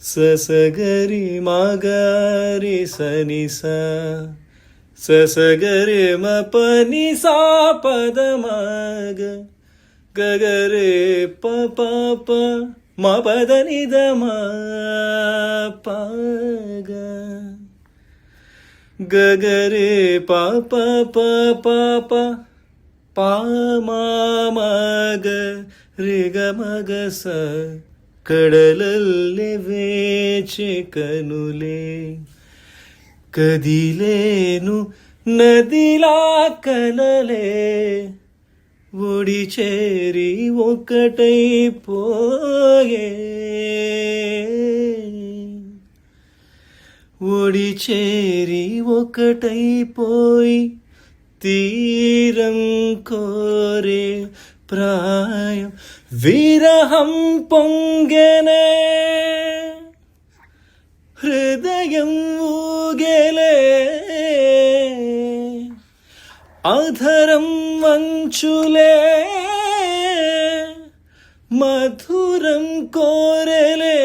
ససగరి మగరి సనిసా ససగరి మపని సా పద మగ గగరే పప మ పద నిద మ పగ గగరే పప పప పా మగ రే గ మగ స ಕಡಲಲ್ಲಿ ವೇಚೆ ಕನುಲೆ కదిలేను నదిలా కలలే ఒడి చేరి ఒకటైపోయే ఒడి చేరి ఒకటైపోయి తీరం కోరే ప్రాయం విరహం పొంగెనే హృదయం ఊగెలే అధరం వంచులే మధురం కోరెలే